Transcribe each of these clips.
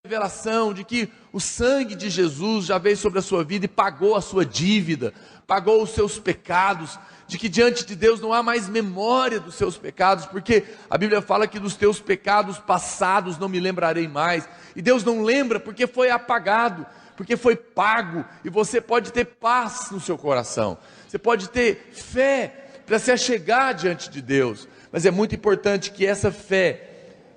revelação de que o sangue de Jesus já veio sobre a sua vida e pagou a sua dívida, pagou os seus pecados, de que diante de Deus não há mais memória dos seus pecados, porque a Bíblia fala que dos teus pecados passados não me lembrarei mais, e Deus não lembra porque foi apagado, porque foi pago, e você pode ter paz no seu coração, você pode ter fé para se achegar diante de Deus, mas é muito importante que essa fé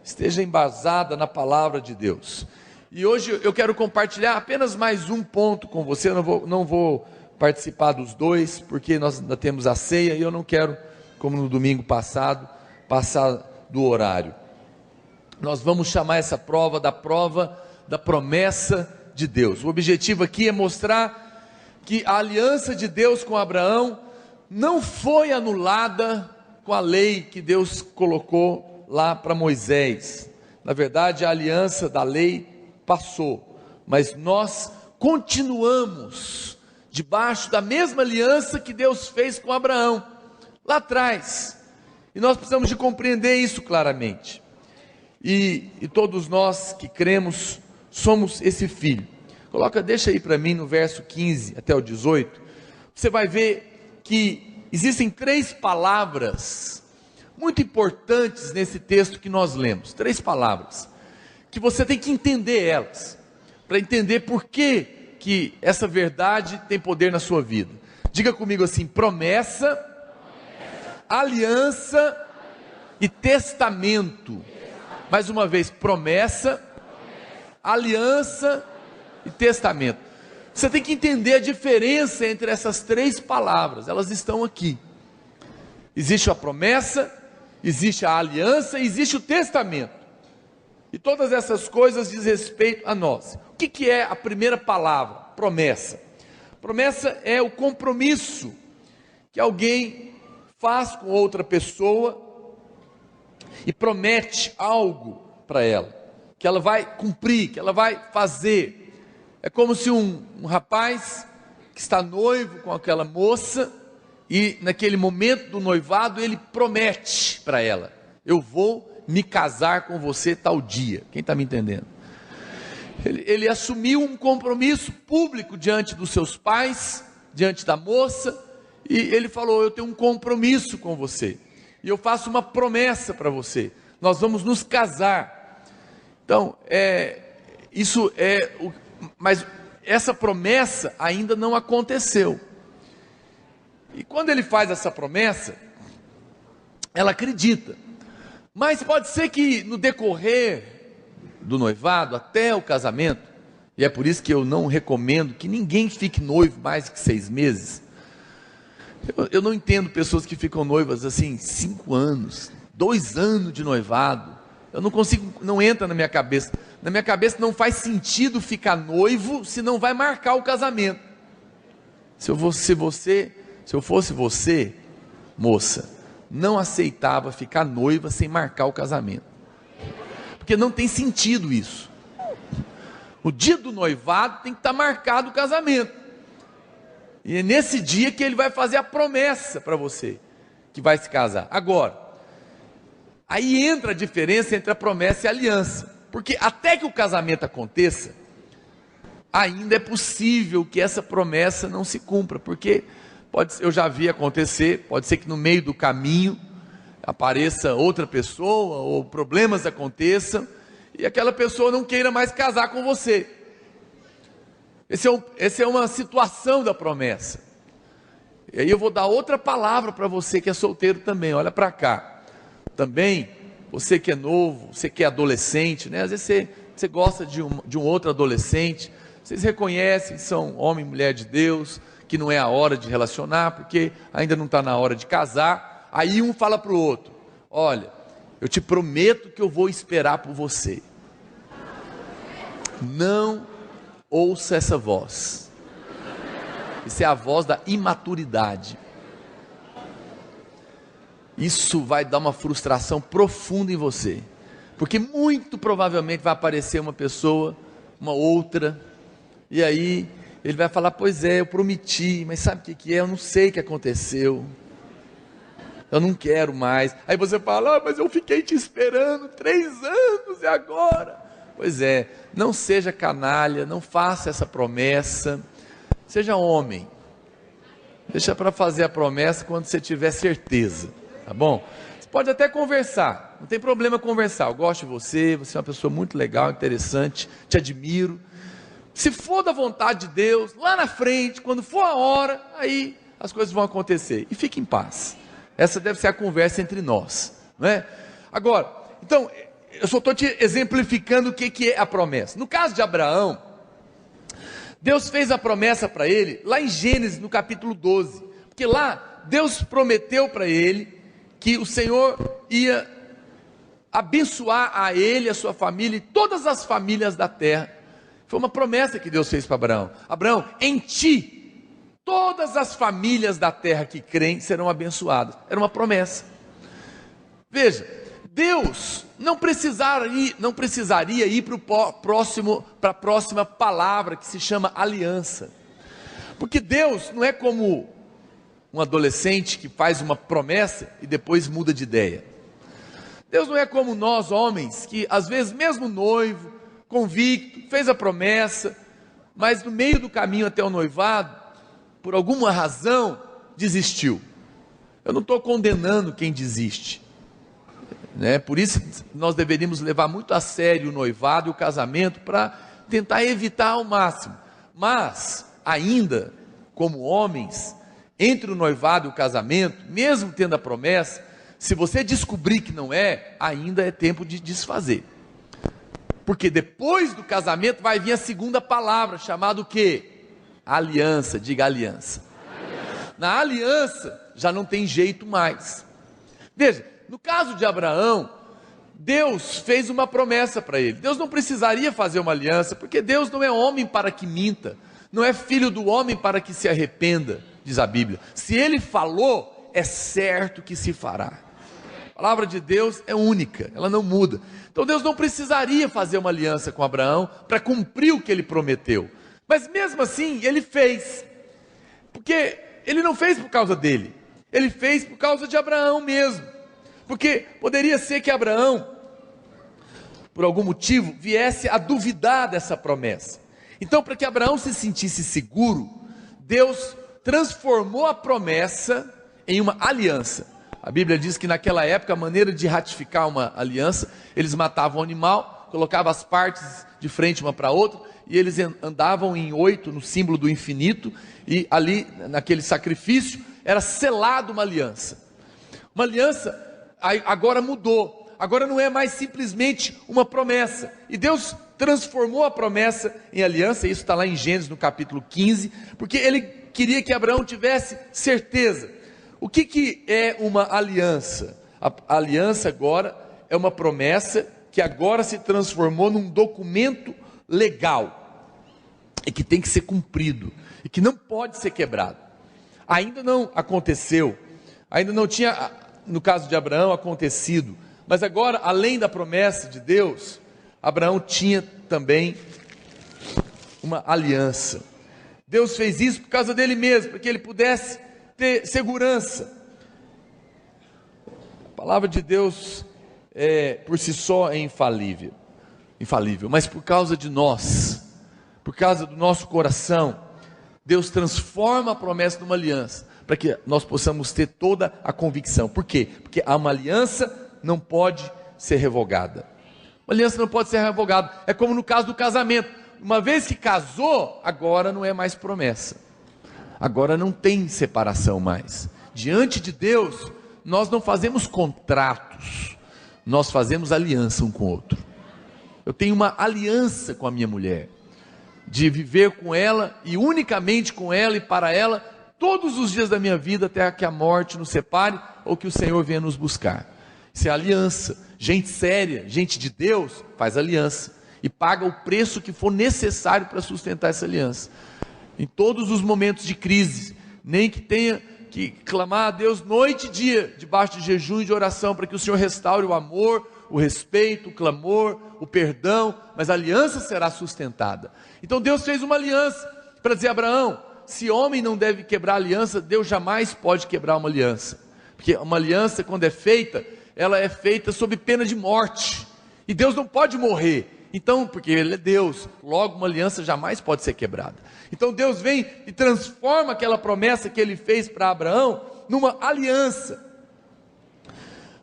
esteja embasada na palavra de Deus. E hoje eu quero compartilhar apenas mais um ponto com você. Eu não vou participar dos dois, porque nós ainda temos a ceia e eu não quero, como no domingo passado, passar do horário. Nós vamos chamar essa prova da promessa de Deus. O objetivo aqui é mostrar que a aliança de Deus com Abraão não foi anulada com a lei que Deus colocou lá para Moisés. Na verdade, a aliança da lei passou, mas nós continuamos debaixo da mesma aliança que Deus fez com Abraão lá atrás, e nós precisamos de compreender isso claramente, e todos nós que cremos somos esse filho. Deixa aí para mim no verso 15 até o 18, você vai ver que existem três palavras muito importantes nesse texto que nós lemos, três palavras, que você tem que entender elas, para entender por que essa verdade tem poder na sua vida. Diga comigo assim: promessa, aliança e testamento. Mais uma vez, promessa, aliança e testamento. Você tem que entender a diferença entre essas três palavras, elas estão aqui. Existe a promessa, existe a aliança, existe o testamento, e todas essas coisas diz respeito a nós. O que é a primeira palavra? Promessa. Promessa é o compromisso que alguém faz com outra pessoa e promete algo para ela, que ela vai cumprir, que ela vai fazer. É como se um rapaz que está noivo com aquela moça, e naquele momento do noivado ele promete para ela: eu vou me casar com você tal dia. Quem está me entendendo? Ele assumiu um compromisso público diante dos seus pais, diante da moça, e ele falou: eu tenho um compromisso com você, e eu faço uma promessa para você, nós vamos nos casar. Então, mas essa promessa ainda não aconteceu. E quando ele faz essa promessa, ela acredita. Mas pode ser que no decorrer do noivado até o casamento, e é por isso que eu não recomendo que ninguém fique noivo mais que 6 meses. Eu não entendo pessoas que ficam noivas assim 5 anos, 2 anos de noivado. Eu não consigo, não entra na minha cabeça. Na minha cabeça não faz sentido ficar noivo se não vai marcar o casamento. Se eu fosse você, moça, não aceitava ficar noiva sem marcar o casamento, porque não tem sentido isso. O dia do noivado tem que estar marcado o casamento, e é nesse dia que ele vai fazer a promessa para você, que vai se casar. Agora, aí entra a diferença entre a promessa e a aliança, porque até que o casamento aconteça, ainda é possível que essa promessa não se cumpra, porque eu já vi acontecer, pode ser que no meio do caminho apareça outra pessoa, ou problemas aconteçam, e aquela pessoa não queira mais casar com você. Essa é uma situação da promessa. E aí eu vou dar outra palavra para você que é solteiro também, olha para cá. Também, você que é novo, você que é adolescente, né? Às vezes você gosta de um outro adolescente, vocês reconhecem que são homem e mulher de Deus, que não é a hora de relacionar, porque ainda não está na hora de casar. Aí um fala para o outro: olha, eu te prometo que eu vou esperar por você. Não ouça essa voz. Isso é a voz da imaturidade. Isso vai dar uma frustração profunda em você, porque muito provavelmente vai aparecer uma pessoa, uma outra, e aí ele vai falar: pois é, eu prometi, mas sabe o que é? Eu não sei o que aconteceu, eu não quero mais. Aí você fala: mas eu fiquei te esperando 3 anos e agora? Pois é, não seja canalha, não faça essa promessa, seja homem. Deixa para fazer a promessa quando você tiver certeza, tá bom? Você pode até conversar, não tem problema conversar. Eu gosto de você, você é uma pessoa muito legal, interessante, te admiro. Se for da vontade de Deus, lá na frente, quando for a hora, aí as coisas vão acontecer. E fique em paz. Essa deve ser a conversa entre nós, não é? Agora, então, eu só estou te exemplificando o que é a promessa. No caso de Abraão, Deus fez a promessa para ele, lá em Gênesis, no capítulo 12. Porque lá, Deus prometeu para ele que o Senhor ia abençoar a ele, a sua família e todas as famílias da terra. Foi uma promessa que Deus fez para Abraão. Abraão, em ti, todas as famílias da terra que creem serão abençoadas. Era uma promessa. Veja, Deus não precisaria ir para a próxima palavra, que se chama aliança. Porque Deus não é como um adolescente que faz uma promessa e depois muda de ideia. Deus não é como nós homens, que às vezes mesmo noivo, convicto, fez a promessa, mas no meio do caminho até o noivado, por alguma razão, desistiu. Eu não estou condenando quem desiste, né? Por isso nós deveríamos levar muito a sério o noivado e o casamento, para tentar evitar ao máximo. Mas ainda, como homens, entre o noivado e o casamento, mesmo tendo a promessa, se você descobrir que não é, ainda é tempo de desfazer. Porque depois do casamento vai vir a segunda palavra, chamada o quê? Aliança. Diga aliança. Na aliança já não tem jeito mais. Veja, no caso de Abraão, Deus fez uma promessa para ele. Deus não precisaria fazer uma aliança, porque Deus não é homem para que minta, não é filho do homem para que se arrependa, diz a Bíblia. Se ele falou, é certo que se fará. A palavra de Deus é única, ela não muda. Então Deus não precisaria fazer uma aliança com Abraão para cumprir o que ele prometeu. Mas mesmo assim, ele fez. Porque ele não fez por causa dele, ele fez por causa de Abraão mesmo. Porque poderia ser que Abraão, por algum motivo, viesse a duvidar dessa promessa. Então, para que Abraão se sentisse seguro, Deus transformou a promessa em uma aliança. A Bíblia diz que naquela época, a maneira de ratificar uma aliança, eles matavam o animal, colocavam as partes de frente uma para a outra, e eles andavam em 8, no símbolo do infinito, e ali, naquele sacrifício, era selado uma aliança. Uma aliança agora mudou, agora não é mais simplesmente uma promessa, e Deus transformou a promessa em aliança. Isso está lá em Gênesis no capítulo 15, porque ele queria que Abraão tivesse certeza. O que é uma aliança? A aliança agora é uma promessa que agora se transformou num documento legal, e que tem que ser cumprido, e que não pode ser quebrado. Ainda não aconteceu, ainda não tinha, no caso de Abraão, acontecido, mas agora, além da promessa de Deus, Abraão tinha também uma aliança. Deus fez isso por causa dele mesmo, para que ele pudesse ter segurança. A palavra de Deus por si só é infalível, mas por causa de nós, por causa do nosso coração, Deus transforma a promessa numa aliança, para que nós possamos ter toda a convicção. Por quê? Porque uma aliança não pode ser revogada. Uma aliança não pode ser revogada. É como no caso do casamento. Uma vez que casou, agora não é mais promessa. Agora não tem separação mais. Diante de Deus, nós não fazemos contratos, nós fazemos aliança um com o outro. Eu tenho uma aliança com a minha mulher, de viver com ela e unicamente com ela e para ela, todos os dias da minha vida, até que a morte nos separe, ou que o Senhor venha nos buscar. Isso é aliança. Gente séria, gente de Deus, faz aliança, e paga o preço que for necessário para sustentar essa aliança. Em todos os momentos de crise, nem que tenha que clamar a Deus noite e dia, debaixo de jejum e de oração, para que o Senhor restaure o amor, o respeito, o clamor, o perdão, mas a aliança será sustentada. Então Deus fez uma aliança, para dizer a Abraão, se homem não deve quebrar a aliança, Deus jamais pode quebrar uma aliança, porque uma aliança, quando é feita, ela é feita sob pena de morte, e Deus não pode morrer. Então, porque Ele é Deus, logo uma aliança jamais pode ser quebrada. Então Deus vem e transforma aquela promessa que Ele fez para Abraão numa aliança.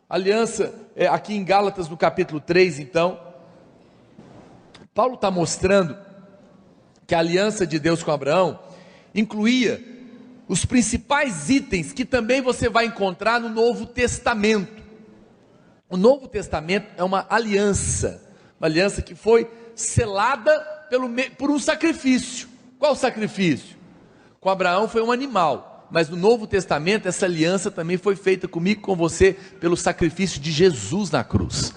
Aliança, aqui em Gálatas no capítulo 3 então, Paulo está mostrando que a aliança de Deus com Abraão incluía os principais itens que também você vai encontrar no Novo Testamento. O Novo Testamento é uma aliança que foi selada por um sacrifício. Qual sacrifício? Com Abraão foi um animal, mas no Novo Testamento essa aliança também foi feita comigo e com você pelo sacrifício de Jesus na cruz.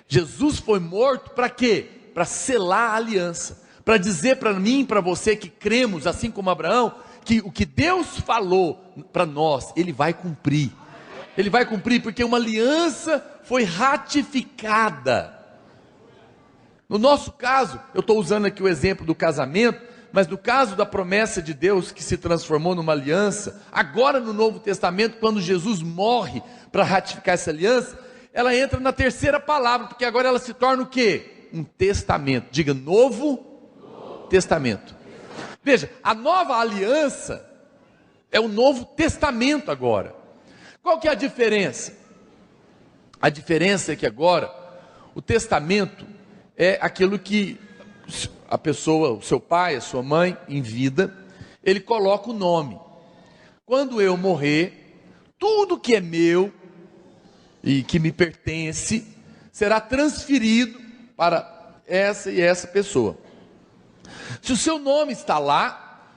Jesus foi morto para quê? Para selar a aliança, para dizer para mim e para você que cremos, assim como Abraão, que o que Deus falou para nós, Ele vai cumprir. Ele vai cumprir porque uma aliança foi ratificada. No nosso caso, eu estou usando aqui o exemplo do casamento, mas no caso da promessa de Deus que se transformou numa aliança, agora no Novo Testamento, quando Jesus morre para ratificar essa aliança, ela entra na terceira palavra, porque agora ela se torna o quê? Um testamento. Diga, Novo Testamento. Veja, a nova aliança é o Novo Testamento agora. Qual que é a diferença? A diferença é que agora o testamento é aquilo que a pessoa, o seu pai, a sua mãe, em vida, ele coloca o nome. Quando eu morrer, tudo que é meu e que me pertence será transferido para essa e essa pessoa. Se o seu nome está lá,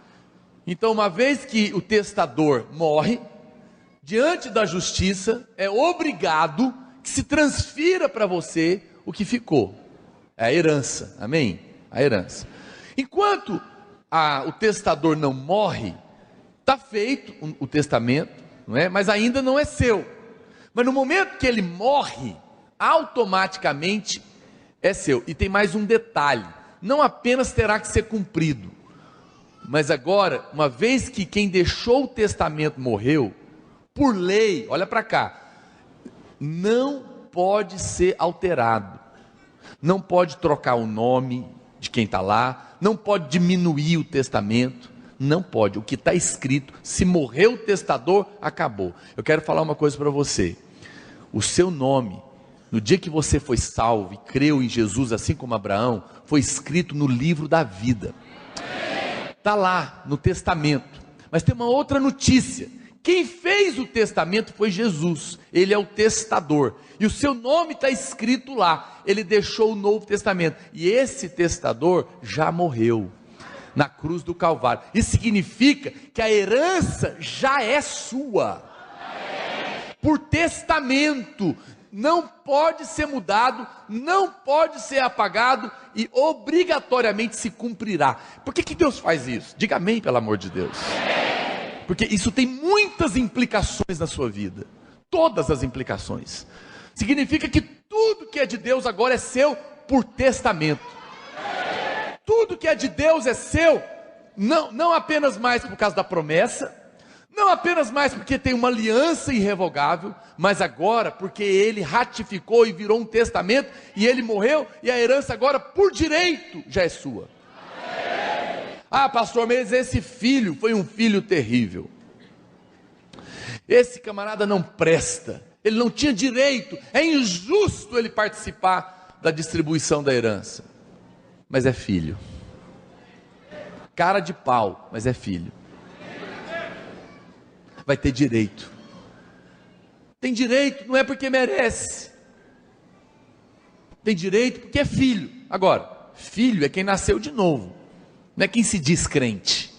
então uma vez que o testador morre, diante da justiça é obrigado que se transfira para você o que ficou. É a herança, amém? A herança. Enquanto o testador não morre, está feito o testamento, não é? Mas ainda não é seu. Mas no momento que ele morre, automaticamente é seu. E tem mais um detalhe: não apenas terá que ser cumprido, mas agora, uma vez que quem deixou o testamento morreu, por lei, olha para cá, não pode ser alterado, não pode trocar o nome de quem está lá, não pode diminuir o testamento, não pode. O que está escrito, se morreu o testador, acabou. Eu quero falar uma coisa para você: o seu nome, no dia que você foi salvo e creu em Jesus, assim como Abraão, foi escrito no livro da vida, está lá no testamento. Mas tem uma outra notícia: quem fez o testamento foi Jesus, Ele é o testador, e o seu nome está escrito lá. Ele deixou o Novo Testamento, e esse testador já morreu na cruz do Calvário. Isso significa que a herança já é sua, por testamento, não pode ser mudado, não pode ser apagado, e obrigatoriamente se cumprirá. Por que Deus faz isso? Diga amém, pelo amor de Deus. Porque isso tem muitas implicações na sua vida, todas as implicações. Significa que tudo que é de Deus agora é seu por testamento. Tudo que é de Deus é seu, não apenas mais por causa da promessa, não apenas mais porque tem uma aliança irrevogável, mas agora porque Ele ratificou e virou um testamento, e Ele morreu, e a herança agora por direito já é sua. Ah, pastor, mas esse filho foi um filho terrível, esse camarada não presta, ele não tinha direito, é injusto ele participar da distribuição da herança. Mas é filho, cara de pau, mas é filho, vai ter direito. Tem direito, não é porque merece, tem direito porque é filho. Agora, filho é quem nasceu de novo, não é quem se diz crente,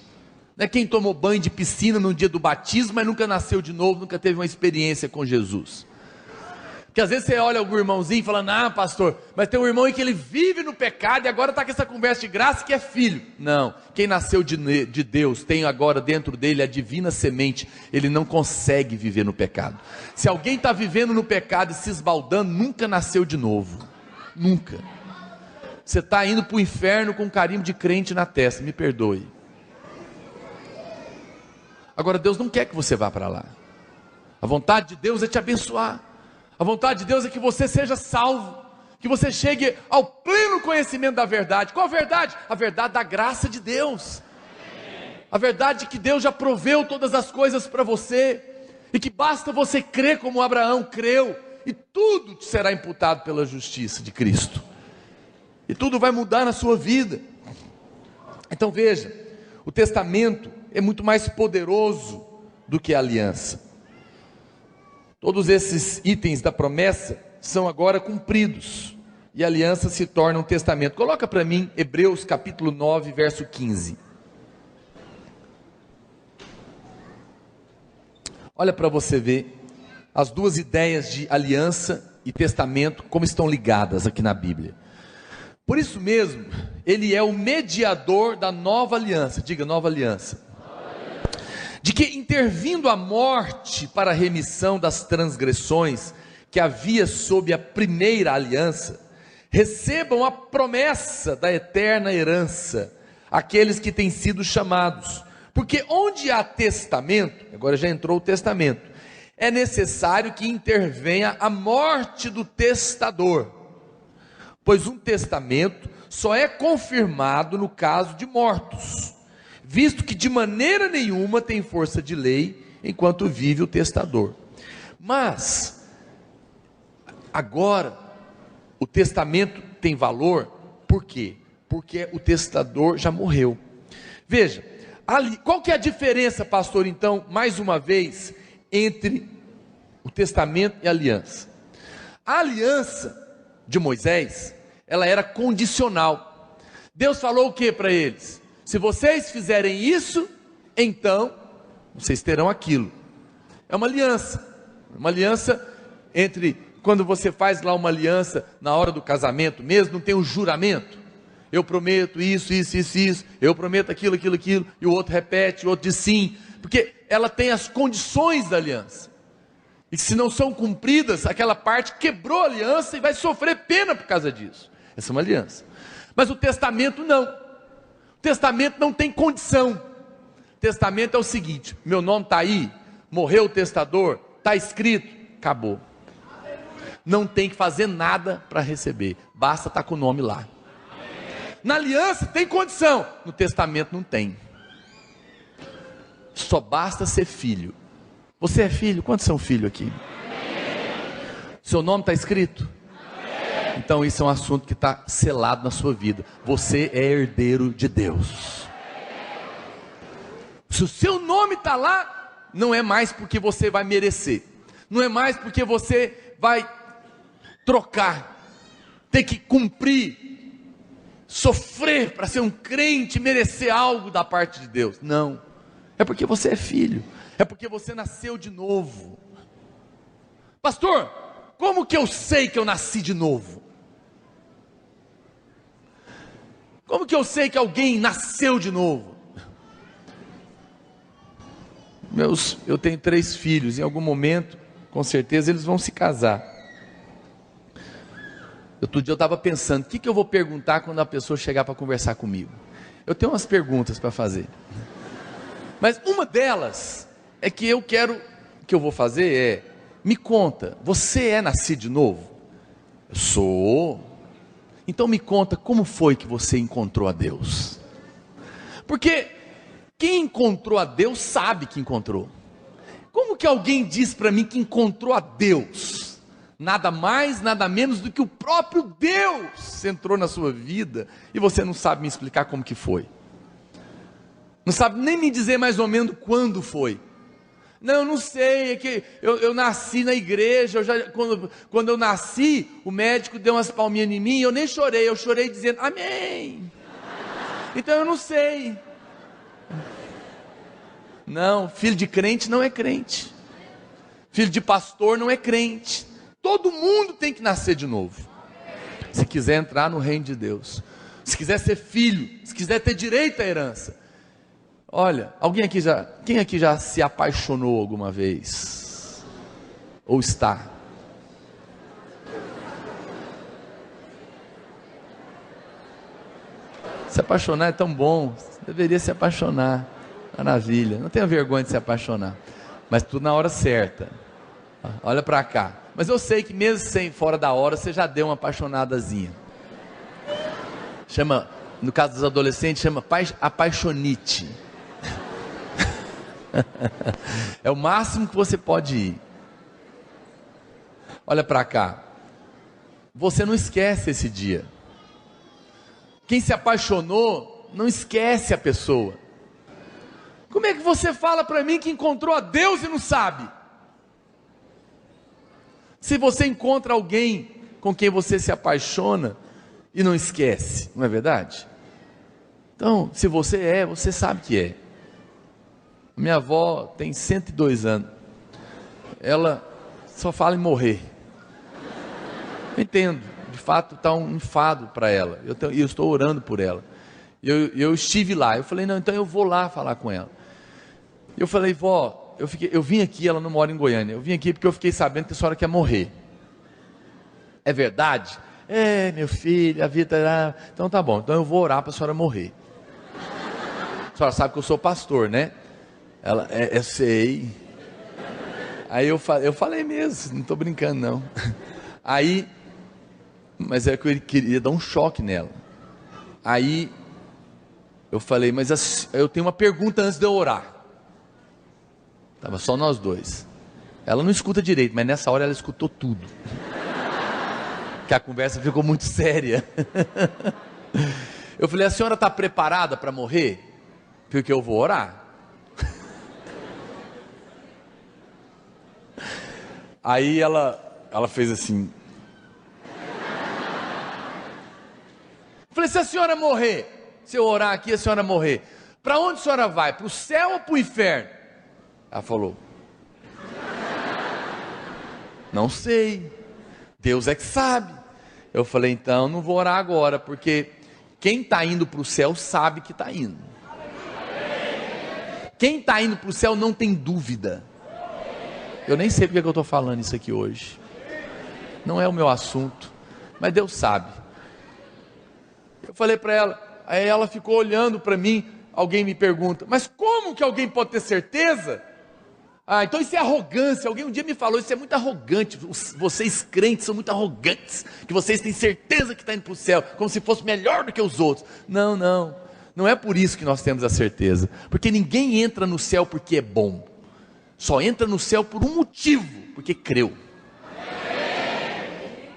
não é quem tomou banho de piscina no dia do batismo, mas nunca nasceu de novo, nunca teve uma experiência com Jesus. Porque às vezes você olha algum irmãozinho e fala: não, pastor, mas tem um irmão em que ele vive no pecado e agora está com essa conversa de graça que é filho. Não, quem nasceu de Deus, tem agora dentro dele a divina semente, ele não consegue viver no pecado. Se alguém está vivendo no pecado e se esbaldando, nunca nasceu de novo, nunca. Você está indo para o inferno com um carimbo de crente na testa, me perdoe. Agora Deus não quer que você vá para lá. A vontade de Deus é te abençoar. A vontade de Deus é que você seja salvo, que você chegue ao pleno conhecimento da verdade. Qual a verdade? A verdade da graça de Deus, a verdade de que Deus já proveu todas as coisas para você, e que basta você crer como Abraão creu, e tudo te será imputado pela justiça de Cristo, e tudo vai mudar na sua vida. Então veja, o testamento é muito mais poderoso do que a aliança. Todos esses itens da promessa são agora cumpridos, e a aliança se torna um testamento. Coloca para mim Hebreus capítulo 9, verso 15. Olha para você ver as duas ideias de aliança e testamento, como estão ligadas aqui na Bíblia. Por isso mesmo, ele é o mediador da nova aliança. Diga, nova aliança. De que, intervindo a morte para a remissão das transgressões que havia sob a primeira aliança, recebam a promessa da eterna herança aqueles que têm sido chamados. Porque onde há testamento, agora já entrou o testamento, é necessário que intervenha a morte do testador, pois um testamento só é confirmado no caso de mortos, visto que de maneira nenhuma tem força de lei enquanto vive o testador. Mas agora o testamento tem valor, por quê? Porque o testador já morreu. Veja, qual que é a diferença, pastor, então, mais uma vez, entre o testamento e a aliança? A aliança de Moisés, ela era condicional. Deus falou o que para eles? Se vocês fizerem isso, então vocês terão aquilo. É uma aliança entre, quando você faz lá uma aliança na hora do casamento mesmo, não tem um juramento. Eu prometo isso, eu prometo aquilo, e o outro repete, o outro diz sim, porque ela tem as condições da aliança, e se não são cumpridas, aquela parte quebrou a aliança e vai sofrer pena por causa disso. Essa é uma aliança. Mas o testamento não. O testamento não tem condição. O testamento é o seguinte: meu nome está aí, morreu o testador, está escrito, acabou. Não tem que fazer nada para receber, basta estar com o nome lá. Na aliança tem condição, no testamento não tem. Só basta ser filho. Você é filho? Quantos são filhos aqui? Seu nome está escrito? Então isso é um assunto que está selado na sua vida. Você é herdeiro de Deus. Se o seu nome está lá, não é mais porque você vai merecer, não é mais porque você vai trocar, ter que cumprir, sofrer para ser um crente, merecer algo da parte de Deus. Não, é porque você é filho, é porque você nasceu de novo. Pastor, como que eu sei que eu nasci de novo? Como que eu sei que alguém nasceu de novo? Eu tenho 3 filhos, em algum momento, com certeza eles vão se casar. Outro dia eu estava pensando, o que eu vou perguntar quando a pessoa chegar para conversar comigo? Eu tenho umas perguntas para fazer, mas uma delas é que eu vou fazer é, me conta, você é nascido de novo? Eu sou. Então me conta, como foi que você encontrou a Deus? Porque quem encontrou a Deus sabe que encontrou. Como que alguém diz para mim que encontrou a Deus? Nada mais, nada menos do que o próprio Deus entrou na sua vida, e você não sabe me explicar como que foi, não sabe nem me dizer mais ou menos quando foi. Não, eu não sei, é que eu nasci na igreja, quando eu nasci, o médico deu umas palminhas em mim, eu nem chorei, eu chorei dizendo amém. Então eu não sei. Não, filho de crente não é crente, filho de pastor não é crente. Todo mundo tem que nascer de novo, se quiser entrar no reino de Deus, se quiser ser filho, se quiser ter direito à herança. Olha, quem aqui já se apaixonou alguma vez? Ou está? Se apaixonar é tão bom, você deveria se apaixonar, maravilha, não tenha vergonha de se apaixonar, mas tudo na hora certa. Olha para cá, Mas eu sei que mesmo sem fora da hora, você já deu uma apaixonadazinha. Chama, no caso dos adolescentes, chama apaixonite. É o máximo que você pode ir. Olha para cá. Você não esquece esse dia. Quem se apaixonou, não esquece a pessoa. Como é que você fala para mim que encontrou a Deus e não sabe? Se você encontra alguém com quem você se apaixona e não esquece, não é verdade? Então, se você sabe que é. Minha avó tem 102 anos. Ela só fala em morrer. Eu entendo, de fato está um enfado para ela. Eu estou orando por ela. Eu estive lá. Eu falei, não, então eu vou lá falar com ela. Eu falei, vó, eu vim aqui, ela não mora em Goiânia. Eu vim aqui porque eu fiquei sabendo que a senhora quer morrer. É verdade? É, meu filho, a vida... Então tá bom, então eu vou orar para a senhora morrer. A senhora sabe que eu sou pastor, né? Ela, eu sei. Aí eu falei mesmo, não estou brincando não. Aí, mas é que eu queria dar um choque nela. Aí, eu falei, mas eu tenho uma pergunta antes de eu orar. Estava só nós dois. Ela não escuta direito, mas nessa hora ela escutou tudo. Que a conversa ficou muito séria. Eu falei, a senhora está preparada para morrer? Porque eu vou orar. Aí ela fez assim. Eu falei, se a senhora morrer, se eu orar aqui, a senhora morrer, para onde a senhora vai? Para o céu ou para o inferno? Ela falou, não sei, Deus é que sabe. Eu falei, então não vou orar agora, porque quem está indo para o céu sabe que está indo. Quem está indo para o céu não tem dúvida. Eu nem sei porque eu estou falando isso aqui hoje. Não é o meu assunto, mas Deus sabe. Eu falei para ela, aí ela ficou olhando para mim. Alguém me pergunta, mas como que alguém pode ter certeza? Ah, então isso é arrogância. Alguém um dia me falou, isso é muito arrogante. Vocês crentes são muito arrogantes, que vocês têm certeza que está indo para o céu, como se fosse melhor do que os outros. Não é por isso que nós temos a certeza, porque ninguém entra no céu porque é bom, só entra no céu por um motivo, porque creu.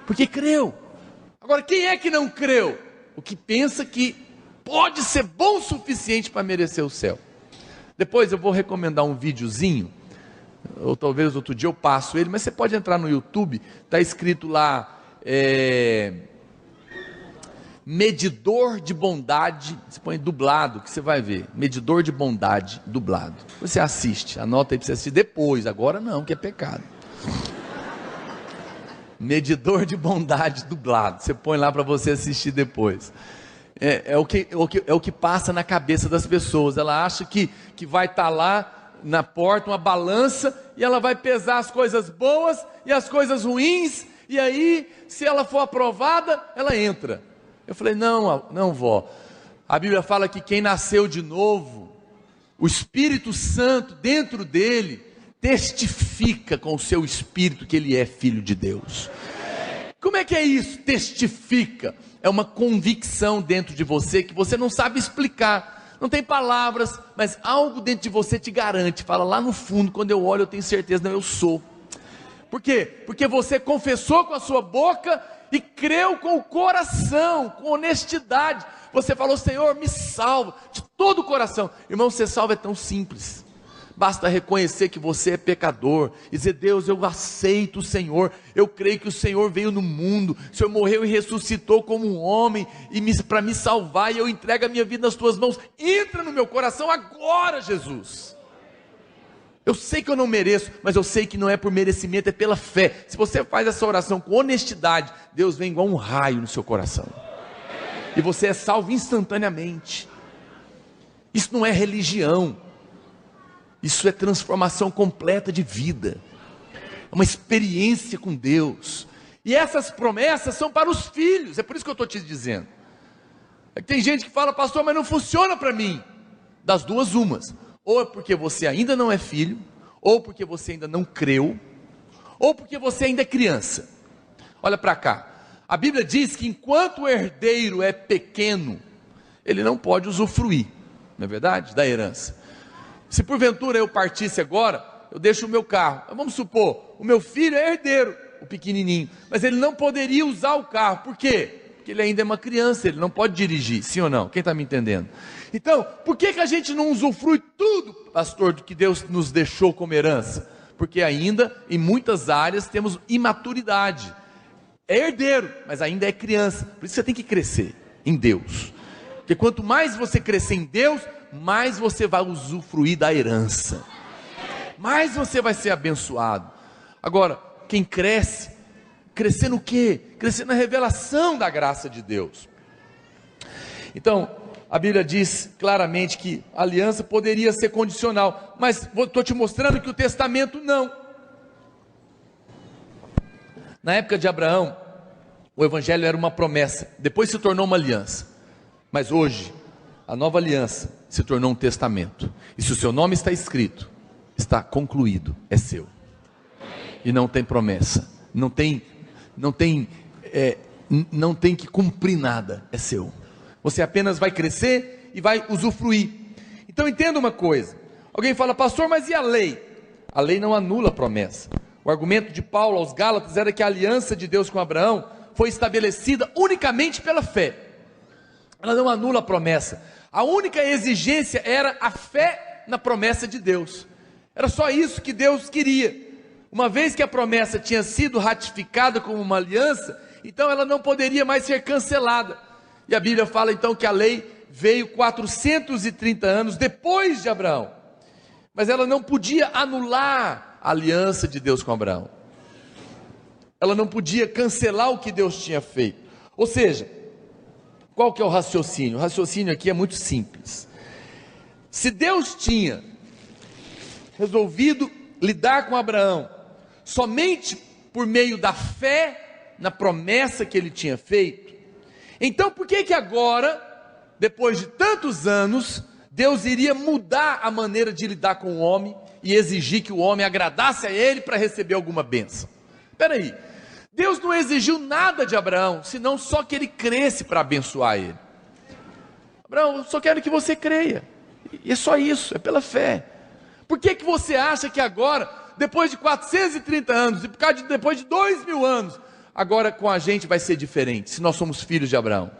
Porque creu. Agora, quem é que não creu? O que pensa que pode ser bom o suficiente para merecer o céu. Depois eu vou recomendar um videozinho, ou talvez outro dia eu passo ele, mas você pode entrar no YouTube, está escrito lá, medidor de bondade, você põe dublado, que você vai ver, medidor de bondade, dublado, você assiste, anota aí para você assistir depois, agora não, que é pecado. Medidor de bondade dublado, você põe lá para você assistir depois. É o que passa na cabeça das pessoas. Ela acha que vai estar lá na porta uma balança, e ela vai pesar as coisas boas e as coisas ruins, e aí se ela for aprovada, ela entra. Eu falei, não vó, a Bíblia fala que quem nasceu de novo, o Espírito Santo dentro dele testifica com o seu espírito que ele é filho de Deus. Como é que é isso? Testifica. É uma convicção dentro de você que você não sabe explicar, não tem palavras, mas algo dentro de você te garante, fala lá no fundo, quando eu olho eu tenho certeza, não, eu sou. Por quê? Porque você confessou com a sua boca e creu com o coração, com honestidade. Você falou, Senhor, me salva, de todo o coração. Irmão, ser salvo é tão simples. Basta reconhecer que você é pecador, e dizer, Deus, eu aceito o Senhor, eu creio que o Senhor veio no mundo, o Senhor morreu e ressuscitou como um homem, para me salvar, e eu entrego a minha vida nas tuas mãos. Entra no meu coração agora, Jesus. Eu sei que eu não mereço, mas eu sei que não é por merecimento, é pela fé. Se você faz essa oração com honestidade, Deus vem igual um raio no seu coração, e você é salvo instantaneamente. Isso não é religião, isso é transformação completa de vida, é uma experiência com Deus, e essas promessas são para os filhos, é por isso que eu estou te dizendo. Tem gente que fala, pastor, mas não funciona para mim. Das duas umas, ou é porque você ainda não é filho, ou porque você ainda não creu, ou porque você ainda é criança. Olha para cá, a Bíblia diz que enquanto o herdeiro é pequeno, ele não pode usufruir, não é verdade? Da herança. Se porventura eu partisse agora, eu deixo o meu carro, vamos supor, o meu filho é herdeiro, o pequenininho, mas ele não poderia usar o carro, por quê? Porque ele ainda é uma criança, ele não pode dirigir, sim ou não? Quem está me entendendo? Então, por que a gente não usufrui tudo, pastor, do que Deus nos deixou como herança? Porque ainda, em muitas áreas, temos imaturidade. É herdeiro, mas ainda é criança. Por isso você tem que crescer em Deus. Porque quanto mais você crescer em Deus, mais você vai usufruir da herança. Mais você vai ser abençoado. Agora, quem cresce, crescer no quê? Crescer na revelação da graça de Deus. Então, a Bíblia diz claramente que a aliança poderia ser condicional, mas estou te mostrando que o testamento não. Na época de Abraão, o evangelho era uma promessa, depois se tornou uma aliança, mas hoje, a nova aliança se tornou um testamento, e se o seu nome está escrito, está concluído, é seu, e não tem promessa, não tem que cumprir nada, é seu, você apenas vai crescer e vai usufruir. Então entenda uma coisa, alguém fala, pastor, mas e a lei? A lei não anula a promessa. O argumento de Paulo aos Gálatas era que a aliança de Deus com Abraão foi estabelecida unicamente pela fé. Ela não anula a promessa. A única exigência era a fé na promessa de Deus. Era só isso que Deus queria. Uma vez que a promessa tinha sido ratificada como uma aliança, então ela não poderia mais ser cancelada. E a Bíblia fala então que a lei veio 430 anos depois de Abraão. Mas ela não podia anular a aliança de Deus com Abraão. Ela não podia cancelar o que Deus tinha feito. Ou seja, qual que é o raciocínio? O raciocínio aqui é muito simples. Se Deus tinha resolvido lidar com Abraão somente por meio da fé na promessa que ele tinha feito, então por que agora, depois de tantos anos, Deus iria mudar a maneira de lidar com o homem e exigir que o homem agradasse a ele para receber alguma bênção? Espera aí, Deus não exigiu nada de Abraão, senão só que ele cresce para abençoar ele. Abraão, eu só quero que você creia, e é só isso, é pela fé. Por que você acha que agora, depois de 430 anos, e por causa depois de 2000 anos, agora com a gente vai ser diferente, se nós somos filhos de Abraão?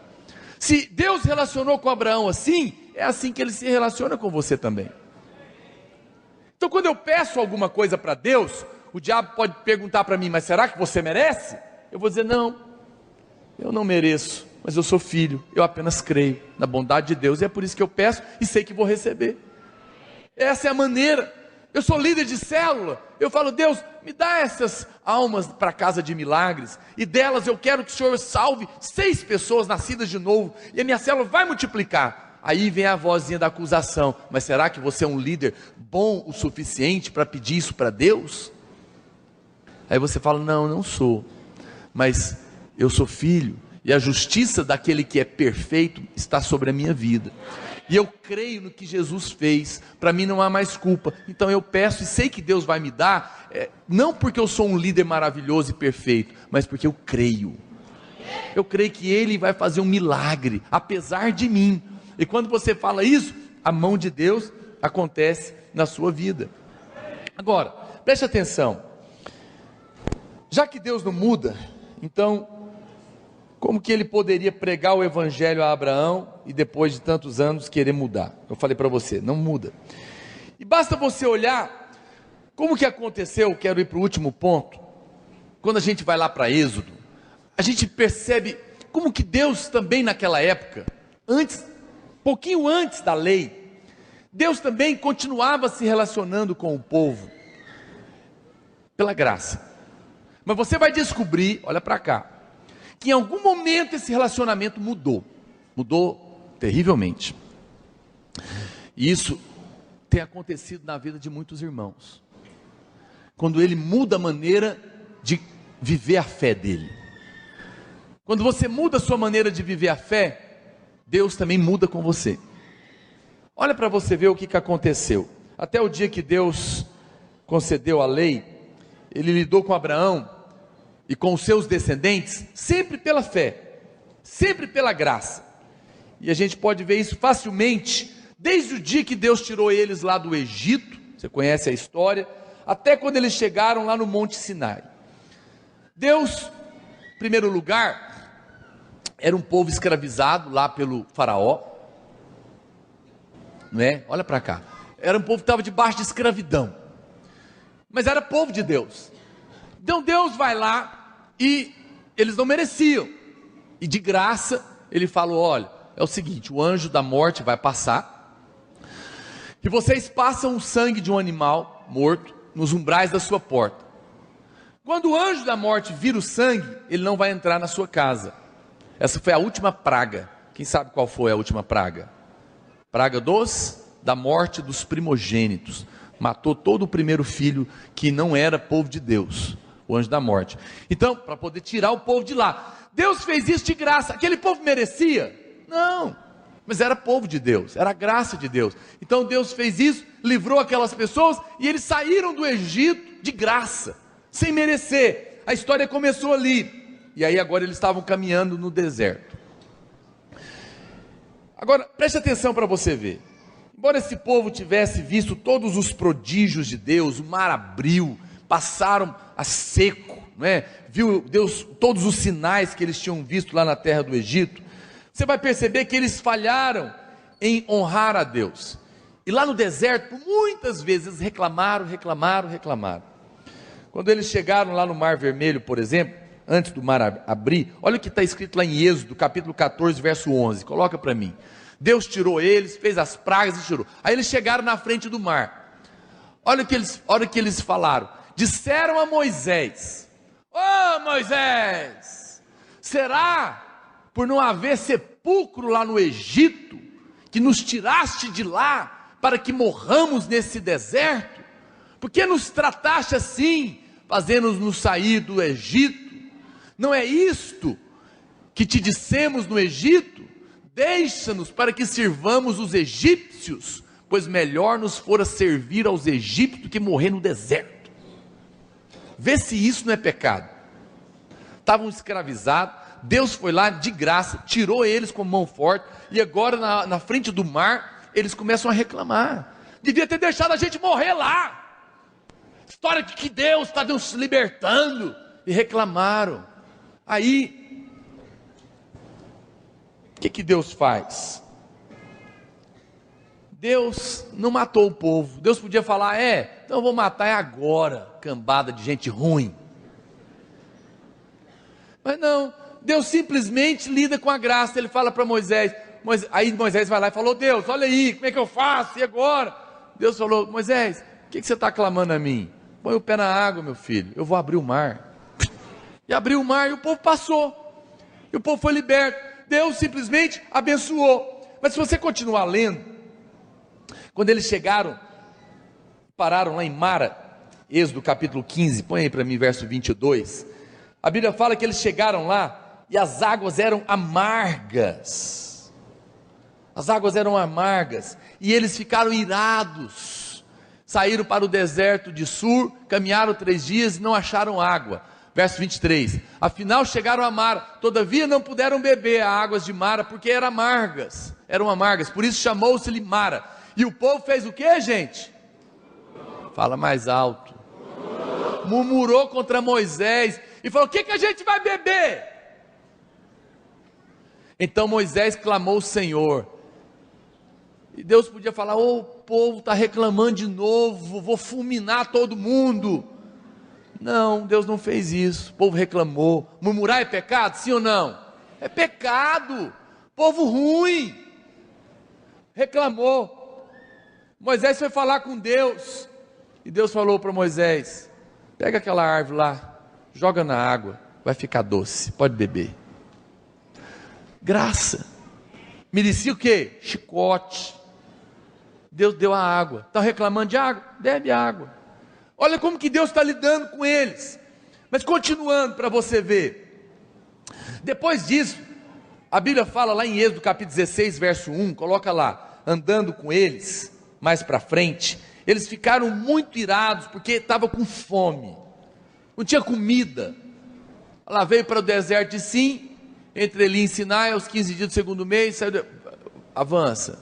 Se Deus relacionou com Abraão assim, é assim que ele se relaciona com você também. Então quando eu peço alguma coisa para Deus, o diabo pode perguntar para mim, mas será que você merece? Eu vou dizer, não, eu não mereço, mas eu sou filho, eu apenas creio na bondade de Deus, e é por isso que eu peço e sei que vou receber. Essa é a maneira. Eu sou líder de célula, eu falo, Deus, me dá essas almas para a casa de milagres, e delas eu quero que o Senhor salve 6 pessoas nascidas de novo, e a minha célula vai multiplicar. Aí vem a vozinha da acusação, mas será que você é um líder bom o suficiente para pedir isso para Deus? Aí você fala, não sou, mas eu sou filho, e a justiça daquele que é perfeito está sobre a minha vida, e eu creio no que Jesus fez, para mim não há mais culpa, então eu peço e sei que Deus vai me dar, não porque eu sou um líder maravilhoso e perfeito, mas porque eu creio que Ele vai fazer um milagre, apesar de mim. E quando você fala isso, a mão de Deus acontece na sua vida. Agora, preste atenção, já que Deus não muda, então como que ele poderia pregar o evangelho a Abraão e depois de tantos anos querer mudar? Eu falei para você, não muda. E basta você olhar como que aconteceu. Quero ir para o último ponto. Quando a gente vai lá para Êxodo, a gente percebe como que Deus também naquela época, pouquinho antes da lei, Deus também continuava se relacionando com o povo pela graça. Mas você vai descobrir, olha para cá, que em algum momento esse relacionamento mudou terrivelmente, e isso tem acontecido na vida de muitos irmãos, quando ele muda a maneira de viver a fé dele. Quando você muda a sua maneira de viver a fé, Deus também muda com você. Olha para você ver o que aconteceu, até o dia que Deus concedeu a lei, ele lidou com Abraão e com os seus descendentes sempre pela fé, sempre pela graça. E a gente pode ver isso facilmente desde o dia que Deus tirou eles lá do Egito, você conhece a história, até quando eles chegaram lá no Monte Sinai. Deus, em primeiro lugar, era um povo escravizado lá pelo faraó, não é? Olha para cá, era um povo que estava debaixo de escravidão, mas era povo de Deus. Então Deus vai lá e eles não mereciam, e de graça ele falou: olha, é o seguinte, o anjo da morte vai passar, e vocês passam o sangue de um animal morto nos umbrais da sua porta. Quando o anjo da morte vira o sangue, ele não vai entrar na sua casa. Essa foi a última praga. Quem sabe qual foi a última praga? Praga da morte dos primogênitos. Matou todo o primeiro filho que não era povo de Deus, o anjo da morte. Então, para poder tirar o povo de lá, Deus fez isso de graça. Aquele povo merecia? Não, mas era povo de Deus, era a graça de Deus. Então Deus fez isso, livrou aquelas pessoas, e eles saíram do Egito de graça, sem merecer. A história começou ali, e aí agora eles estavam caminhando no deserto. Agora, preste atenção para você ver. Embora esse povo tivesse visto todos os prodígios de Deus, o mar abriu, passaram a seco, não é? Viu Deus todos os sinais que eles tinham visto lá na terra do Egito, você vai perceber que eles falharam em honrar a Deus. E lá no deserto, por muitas vezes, reclamaram. Quando eles chegaram lá no Mar Vermelho, por exemplo, antes do mar abrir, olha o que está escrito lá em Êxodo, capítulo 14, verso 11, coloca para mim. Deus tirou eles, fez as pragas e tirou. Aí eles chegaram na frente do mar. Olha o que eles falaram. Disseram a Moisés: ô Moisés, será por não haver sepulcro lá no Egito, que nos tiraste de lá, para que morramos nesse deserto? Por que nos trataste assim, fazendo-nos sair do Egito? Não é isto que te dissemos no Egito? Deixa-nos para que sirvamos os egípcios, pois melhor nos fora servir aos egípcios do que morrer no deserto. Vê se isso não é pecado. Estavam escravizados, Deus foi lá de graça, tirou eles com mão forte, e agora na frente do mar, eles começam a reclamar. Devia ter deixado a gente morrer lá. História de que Deus está nos libertando, e reclamaram. Aí, o que Deus faz? Deus não matou o povo. Deus podia falar: então eu vou matar agora, cambada de gente ruim. Mas não, Deus simplesmente lida com a graça. Ele fala para Moisés, aí Moisés vai lá e falou: Deus, olha aí, como é que eu faço? E agora? Deus falou: Moisés, o que você está clamando a mim? Põe o pé na água, meu filho, eu vou abrir o mar. E abriu o mar e o povo passou, e o povo foi liberto. Deus simplesmente abençoou. Mas se você continuar lendo, quando eles chegaram, pararam lá em Mara, Êxodo capítulo 15, põe aí para mim verso 22, a Bíblia fala que eles chegaram lá, e as águas eram amargas, e eles ficaram irados, saíram para o deserto de Sur, caminharam 3 dias e não acharam água. Verso 23, afinal chegaram a Mara, todavia não puderam beber as águas de Mara, porque eram amargas, por isso chamou-se-lhe Mara. E o povo fez o que, gente? Fala mais alto. Murmurou contra Moisés, e falou: o que a gente vai beber? Então Moisés clamou ao Senhor, e Deus podia falar: o povo está reclamando de novo, vou fulminar todo mundo. Não, Deus não fez isso. O povo reclamou. Murmurar é pecado? Sim ou não? É pecado. Povo ruim reclamou. Moisés foi falar com Deus, e Deus falou para Moisés: pega aquela árvore lá, joga na água, vai ficar doce, pode beber. Graça. Merecia o quê? Chicote. Deus deu a água. Estão reclamando de água? Bebe água. Olha como que Deus está lidando com eles. Mas continuando para você ver. Depois disso, a Bíblia fala lá em Êxodo capítulo 16, verso 1, coloca lá: andando com eles, mais para frente, eles ficaram muito irados, porque estavam com fome. não tinha comida. Ela veio para o deserto de Sim, entre Eli e Sinai, aos 15 dias do segundo mês, saiu avança.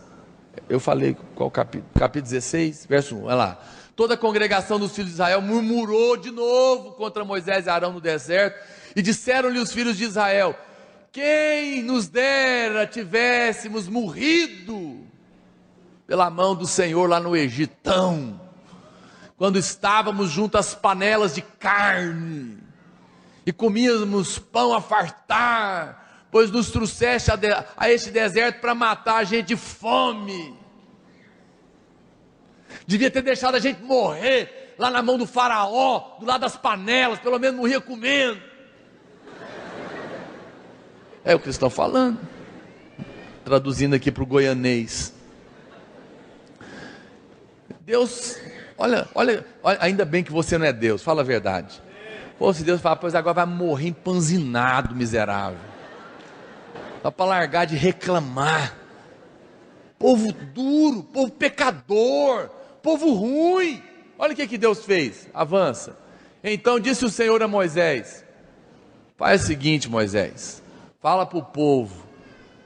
Eu falei qual capítulo 16, verso 1, olha lá. Toda a congregação dos filhos de Israel murmurou de novo contra Moisés e Arão no deserto, e disseram-lhe os filhos de Israel: quem nos dera tivéssemos morrido pela mão do Senhor lá no Egitão, quando estávamos junto às panelas de carne, e comíamos pão a fartar, pois nos trouxeste a este deserto para matar a gente de fome. Devia ter deixado a gente morrer lá na mão do faraó, do lado das panelas, pelo menos morria comendo. É o que eles estão falando, traduzindo aqui para o goianês. Deus, olha, ainda bem que você não é Deus, fala a verdade. Pô, se Deus falar, pois agora vai morrer empanzinado, miserável. Dá para largar de reclamar. Povo duro, povo pecador, povo ruim. Olha o que Deus fez, avança. Então disse o Senhor a Moisés: faz o seguinte, Moisés, fala para o povo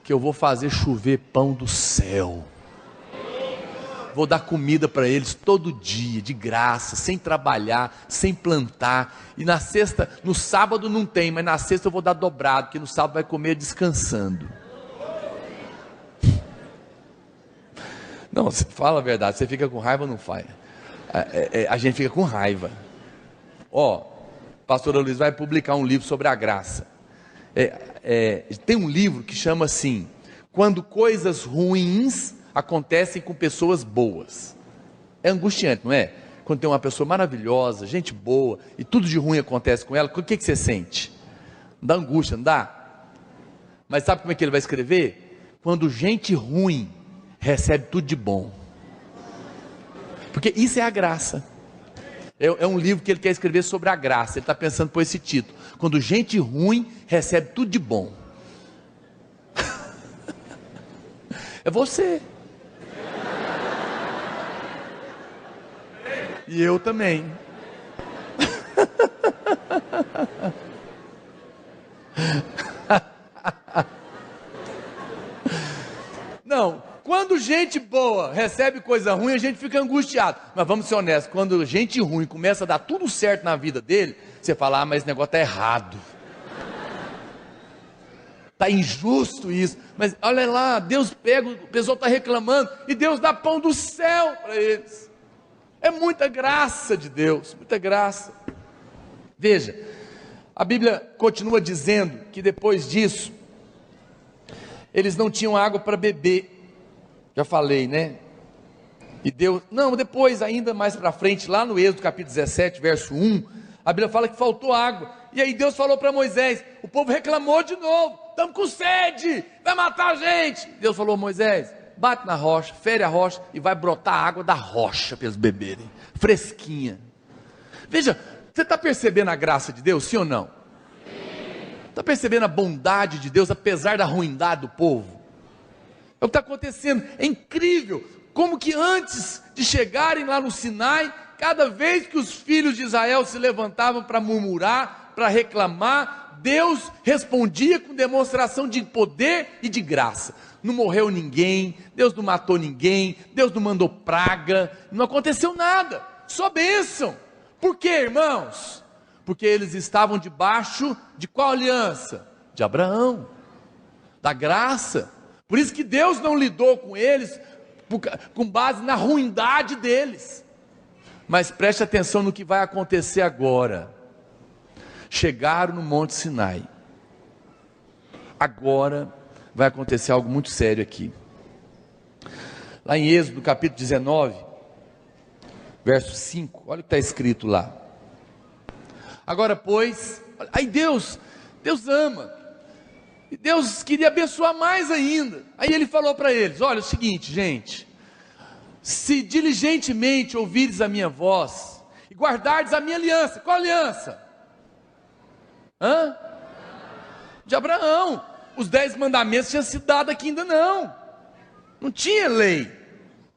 que eu vou fazer chover pão do céu. Vou dar comida para eles todo dia, de graça, sem trabalhar, sem plantar. E na sexta, no sábado não tem, mas na sexta eu vou dar dobrado, porque no sábado vai comer descansando. Não, você fala a verdade, você fica com raiva ou não faz? A gente fica com raiva. Ó, pastora Luiz vai publicar um livro sobre a graça. Tem um livro que chama assim: Quando Coisas Ruins Acontecem com Pessoas Boas. É angustiante, não é? Quando tem uma pessoa maravilhosa, gente boa, e tudo de ruim acontece com ela, o que você sente? Dá angústia, não dá? Mas sabe como é que ele vai escrever? Quando gente ruim recebe tudo de bom. Porque isso é a graça. É um livro que ele quer escrever sobre a graça. Ele está pensando por esse título: Quando gente ruim recebe tudo de bom. É você. E eu também. Não, quando gente boa recebe coisa ruim, a gente fica angustiado. Mas vamos ser honestos, quando gente ruim começa a dar tudo certo na vida dele, você fala: mas esse negócio está errado. Está injusto isso. Mas olha lá, Deus pega, o pessoal está reclamando, e Deus dá pão do céu para eles. É muita graça de Deus, muita graça. Veja, a Bíblia continua dizendo que depois disso, eles não tinham água para beber. Já falei, né? E Deus, não, depois, ainda mais para frente, lá no Êxodo capítulo 17, verso 1, a Bíblia fala que faltou água. E aí Deus falou para Moisés, o povo reclamou de novo: estamos com sede, vai matar a gente. Deus falou: Moisés, bate na rocha, fere a rocha, e vai brotar a água da rocha para eles beberem, fresquinha. Veja, você está percebendo a graça de Deus, sim ou não? Está percebendo a bondade de Deus, apesar da ruindade do povo? É o que está acontecendo, é incrível, como que antes de chegarem lá no Sinai, cada vez que os filhos de Israel se levantavam para murmurar, para reclamar, Deus respondia com demonstração de poder e de graça. Não morreu ninguém, Deus não matou ninguém, Deus não mandou praga, não aconteceu nada, só bênção. Por quê, irmãos? Porque eles estavam debaixo de qual aliança? De Abraão, da graça. Por isso que Deus não lidou com eles com base na ruindade deles. Mas preste atenção no que vai acontecer agora. Chegaram no Monte Sinai. Agora vai acontecer algo muito sério aqui. Lá em Êxodo capítulo 19, verso 5, olha o que está escrito lá. Agora pois, aí Deus ama, e Deus queria abençoar mais ainda. Aí ele falou para eles: olha, é o seguinte, gente, se diligentemente ouvires a minha voz, e guardardes a minha aliança. Qual aliança? De Abraão. Os 10 mandamentos tinham sido dados aqui ainda não tinha lei,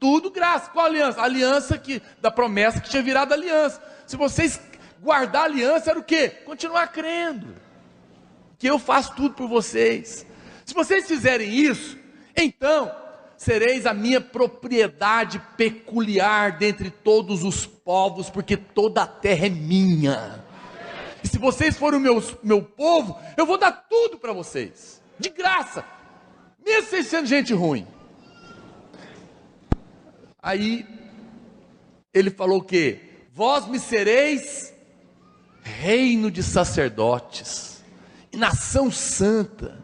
tudo graça. Qual aliança? A aliança da promessa que tinha virado aliança. Se vocês Guardar a aliança era o quê? Continuar crendo que eu faço tudo por vocês. Se vocês fizerem isso, então sereis a minha propriedade peculiar dentre todos os povos, porque toda a terra é minha. E se vocês forem o meu povo, eu vou dar tudo para vocês, de graça, mesmo vocês sendo gente ruim. Aí ele falou o quê? Vós me sereis reino de sacerdotes e nação santa.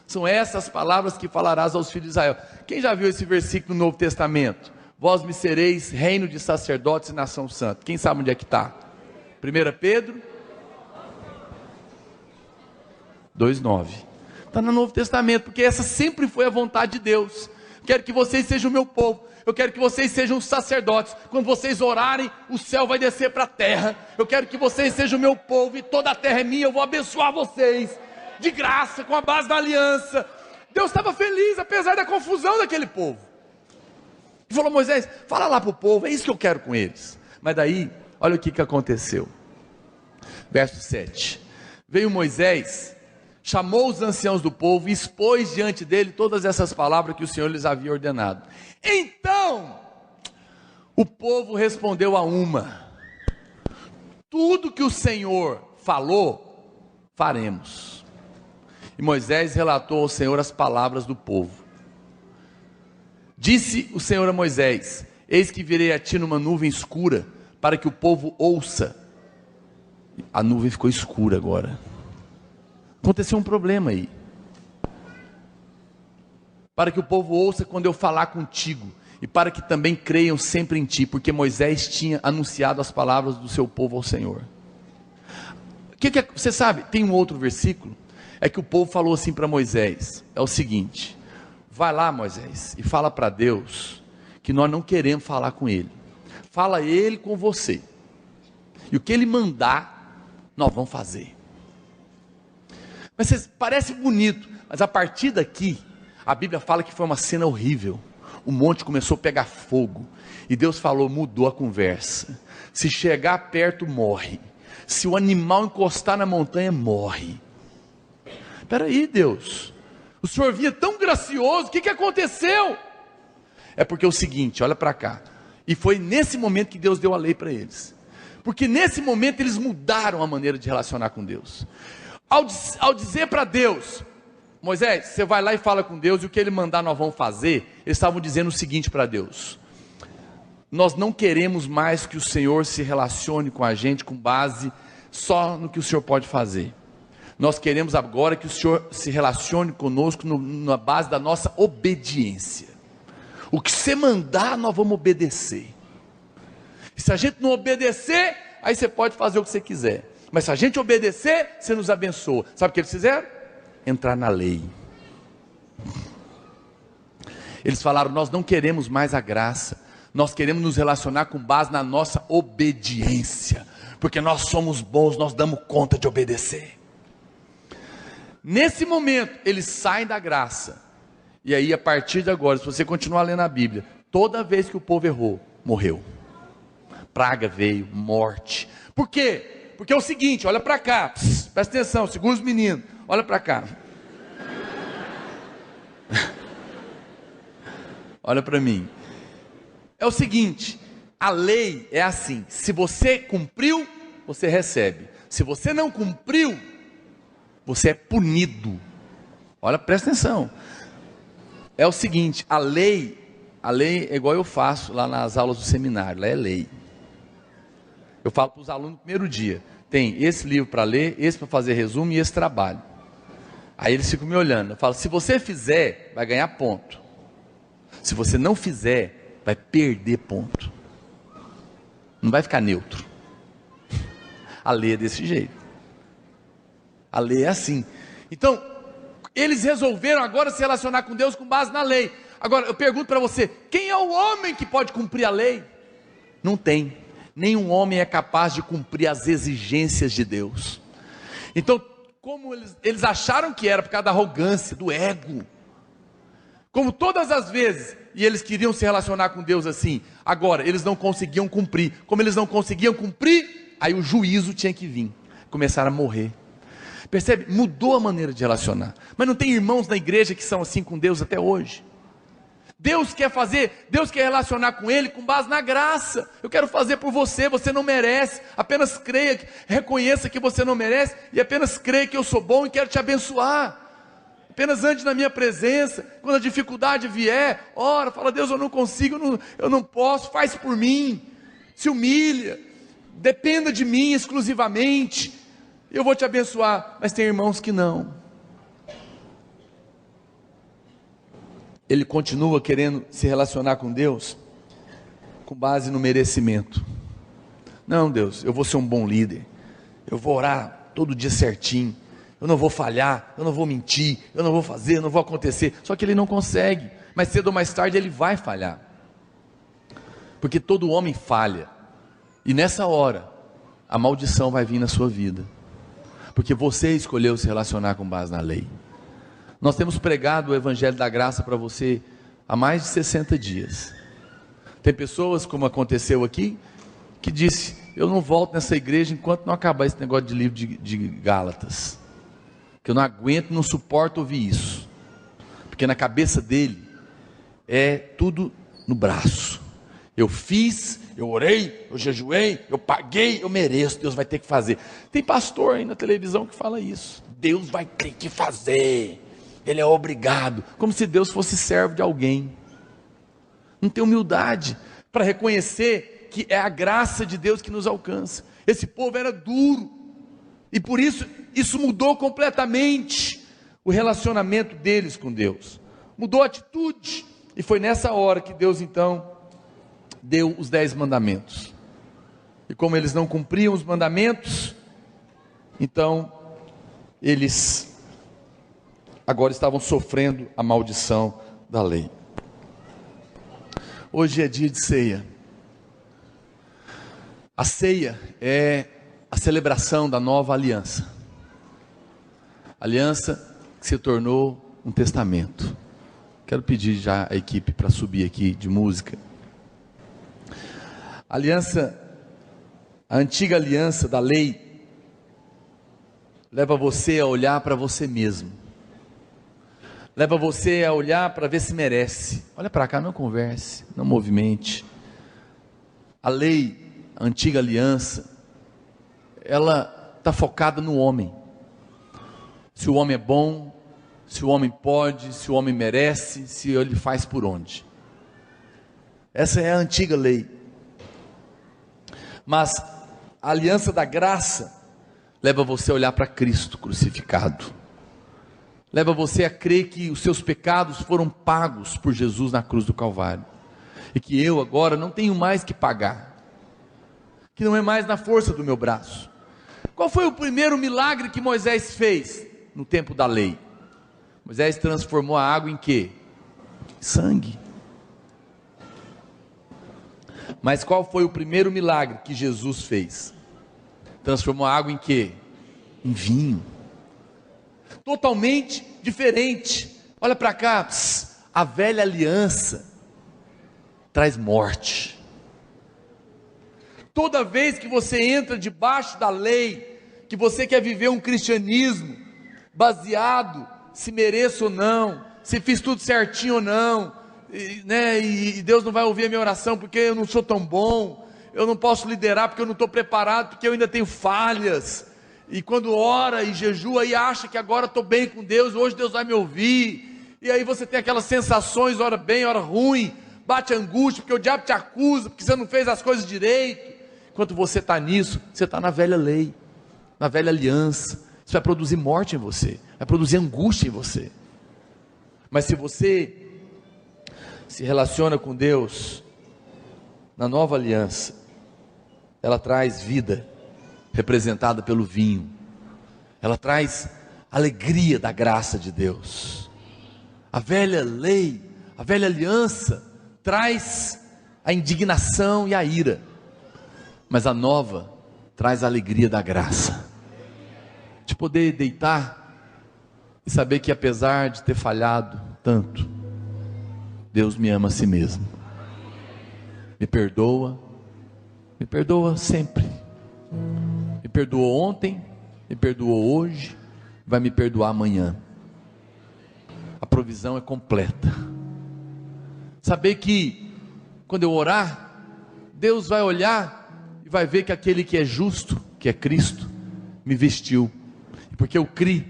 São essas palavras que falarás aos filhos de Israel. Quem já viu esse versículo no Novo Testamento? Vós me sereis reino de sacerdotes e nação santa. Quem sabe onde é que está? 1 Pedro 2,9. Está no Novo Testamento, porque essa sempre foi a vontade de Deus. Quero que vocês sejam o meu povo. Eu quero que vocês sejam os sacerdotes. Quando vocês orarem, o céu vai descer para a terra. Eu quero que vocês sejam o meu povo, e toda a terra é minha. Eu vou abençoar vocês, de graça, com a base da aliança. Deus estava feliz, apesar da confusão daquele povo. Ele falou: Moisés, fala lá para o povo, é isso que eu quero com eles. Mas daí, olha o que aconteceu. Verso 7. Veio Moisés, chamou os anciãos do povo e expôs diante dele todas essas palavras que o Senhor lhes havia ordenado. Então o povo respondeu a uma: tudo que o Senhor falou, faremos. E Moisés relatou ao Senhor as palavras do povo. Disse o Senhor a Moisés: eis que virei a ti numa nuvem escura, para que o povo ouça. A nuvem ficou escura agora. Aconteceu um problema aí. Para que o povo ouça quando eu falar contigo, e para que também creiam sempre em ti, porque Moisés tinha anunciado as palavras do seu povo ao Senhor. Você sabe, tem um outro versículo, é que o povo falou assim para Moisés, é o seguinte: vai lá, Moisés, e fala para Deus, que nós não queremos falar com ele, fala ele com você, e o que ele mandar, nós vamos fazer. Mas parece bonito, mas a partir daqui, a Bíblia fala que foi uma cena horrível. O monte começou a pegar fogo, e Deus falou, mudou a conversa: se chegar perto, morre. Se o animal encostar na montanha, morre. Espera aí, Deus, o Senhor vinha tão gracioso, o que aconteceu? É porque é o seguinte, olha para cá. E foi nesse momento que Deus deu a lei para eles, porque nesse momento eles mudaram a maneira de relacionar com Deus. Ao dizer para Deus: Moisés, você vai lá e fala com Deus, e o que ele mandar nós vamos fazer, eles estavam dizendo o seguinte para Deus: nós não queremos mais que o Senhor se relacione com a gente com base só no que o Senhor pode fazer. Nós queremos agora que o Senhor se relacione conosco na base da nossa obediência. O que você mandar, nós vamos obedecer. E se a gente não obedecer, aí você pode fazer o que você quiser. Mas se a gente obedecer, você nos abençoa. Sabe o que eles fizeram? Entrar na lei. Eles falaram: nós não queremos mais a graça, nós queremos nos relacionar com base na nossa obediência, porque nós somos bons, nós damos conta de obedecer. Nesse momento, eles saem da graça, e aí a partir de agora, se você continuar lendo a Bíblia, toda vez que o povo errou, morreu. Praga veio, morte. Por quê? Porque é o seguinte, olha para cá, presta atenção, segura os meninos, olha para cá. Olha para mim. É o seguinte, a lei é assim: se você cumpriu, você recebe. Se você não cumpriu, você é punido. Olha, presta atenção. É o seguinte, a lei é igual eu faço lá nas aulas do seminário, lá é lei. Eu falo para os alunos no primeiro dia: tem esse livro para ler, esse para fazer resumo e esse trabalho. Aí eles ficam me olhando, eu falo: se você fizer, vai ganhar ponto. Se você não fizer, vai perder ponto. Não vai ficar neutro. A lei é desse jeito. A lei é assim. Então, eles resolveram agora se relacionar com Deus com base na lei. Agora, eu pergunto para você: quem é o homem que pode cumprir a lei? Não tem. Nenhum homem é capaz de cumprir as exigências de Deus. Então, como eles acharam que era por causa da arrogância, do ego, como todas as vezes, e eles queriam se relacionar com Deus assim, agora eles não conseguiam cumprir. Como eles não conseguiam cumprir, Aí o juízo tinha que vir, começaram a morrer. Percebe? Mudou a maneira de relacionar. Mas não tem irmãos na igreja que são assim com Deus até hoje. Deus quer relacionar com Ele com base na graça. Eu quero fazer por você, você não merece. Apenas creia, reconheça que você não merece, e apenas creia que eu sou bom e quero te abençoar. Apenas ande na minha presença. Quando a dificuldade vier, ora, fala: Deus, eu não consigo, eu não posso, faz por mim. Se humilha, dependa de mim exclusivamente, eu vou te abençoar. Mas tem irmãos que não. Ele continua querendo se relacionar com Deus com base no merecimento. Não, Deus, eu vou ser um bom líder, eu vou orar todo dia certinho, eu não vou falhar, eu não vou mentir, eu não vou fazer, eu não vou acontecer. Só que ele não consegue, mas cedo ou mais tarde ele vai falhar, porque todo homem falha, e nessa hora a maldição vai vir na sua vida, porque você escolheu se relacionar com base na lei. Nós temos pregado o Evangelho da Graça para você há mais de 60 dias. Tem pessoas, como aconteceu aqui, que disse: eu não volto nessa igreja enquanto não acabar esse negócio de livro de Gálatas, que eu não aguento, não suporto ouvir isso, porque na cabeça dele é tudo no braço. Eu fiz, eu orei, eu jejuei, eu paguei, eu mereço, Deus vai ter que fazer. Tem pastor aí na televisão que fala isso: Deus vai ter que fazer, Ele é obrigado, como se Deus fosse servo de alguém. Não tem humildade para reconhecer que é a graça de Deus que nos alcança. Esse povo era duro, e por isso mudou completamente o relacionamento deles com Deus, mudou a atitude. E foi nessa hora que Deus então deu os 10 mandamentos, e como eles não cumpriam os mandamentos, então eles agora estavam sofrendo a maldição da lei. Hoje é dia de ceia. A ceia é a celebração da nova aliança, aliança que se tornou um testamento. Quero pedir já a equipe para subir aqui de música. A antiga aliança da lei leva você a olhar para você mesmo, leva você a olhar para ver se merece. Olha para cá, não converse, não movimente. A lei, a antiga aliança, ela está focada no homem. Se o homem é bom, se o homem pode, se o homem merece, se ele faz por onde. Essa é a antiga lei. Mas a aliança da graça leva você a olhar para Cristo crucificado, leva você a crer que os seus pecados foram pagos por Jesus na cruz do Calvário, e que eu agora não tenho mais que pagar, que não é mais na força do meu braço. Qual foi o primeiro milagre que Moisés fez no tempo da lei? Moisés transformou a água em quê? Sangue. Mas qual foi o primeiro milagre que Jesus fez? Transformou a água em quê? Em vinho. Totalmente diferente. Olha para cá, a velha aliança traz morte. Toda vez que você entra debaixo da lei, que você quer viver um cristianismo baseado se mereço ou não, se fiz tudo certinho ou não, e Deus não vai ouvir a minha oração porque eu não sou tão bom, eu não posso liderar porque eu não estou preparado, porque eu ainda tenho falhas, e quando ora e jejua e acha que agora estou bem com Deus, hoje Deus vai me ouvir, e aí você tem aquelas sensações, ora bem, ora ruim, bate angústia, porque o diabo te acusa, porque você não fez as coisas direito. Enquanto você está nisso, você está na velha lei, na velha aliança. Isso vai produzir morte em você, vai produzir angústia em você. Mas se você se relaciona com Deus na nova aliança, ela traz vida, representada pelo vinho, ela traz alegria da graça de Deus. A velha lei, a velha aliança traz a indignação e a ira, mas a nova traz a alegria da graça, de poder deitar e saber que apesar de ter falhado tanto, Deus me ama a si mesmo, me perdoa sempre, Me perdoou ontem, me perdoou hoje, vai me perdoar amanhã. A provisão é completa. Saber que quando eu orar, Deus vai olhar e vai ver que aquele que é justo, que é Cristo, me vestiu. Porque eu criei,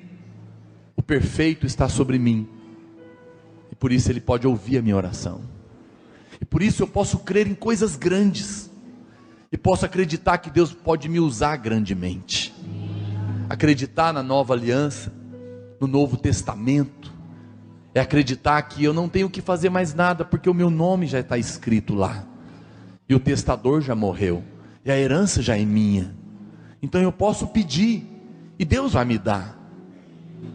o perfeito está sobre mim. E por isso Ele pode ouvir a minha oração. E por isso eu posso crer em coisas grandes. E posso acreditar que Deus pode me usar grandemente. Acreditar na nova aliança, no Novo Testamento, é acreditar que eu não tenho que fazer mais nada, porque o meu nome já está escrito lá. E o testador já morreu. E a herança já é minha. Então eu posso pedir. E Deus vai me dar.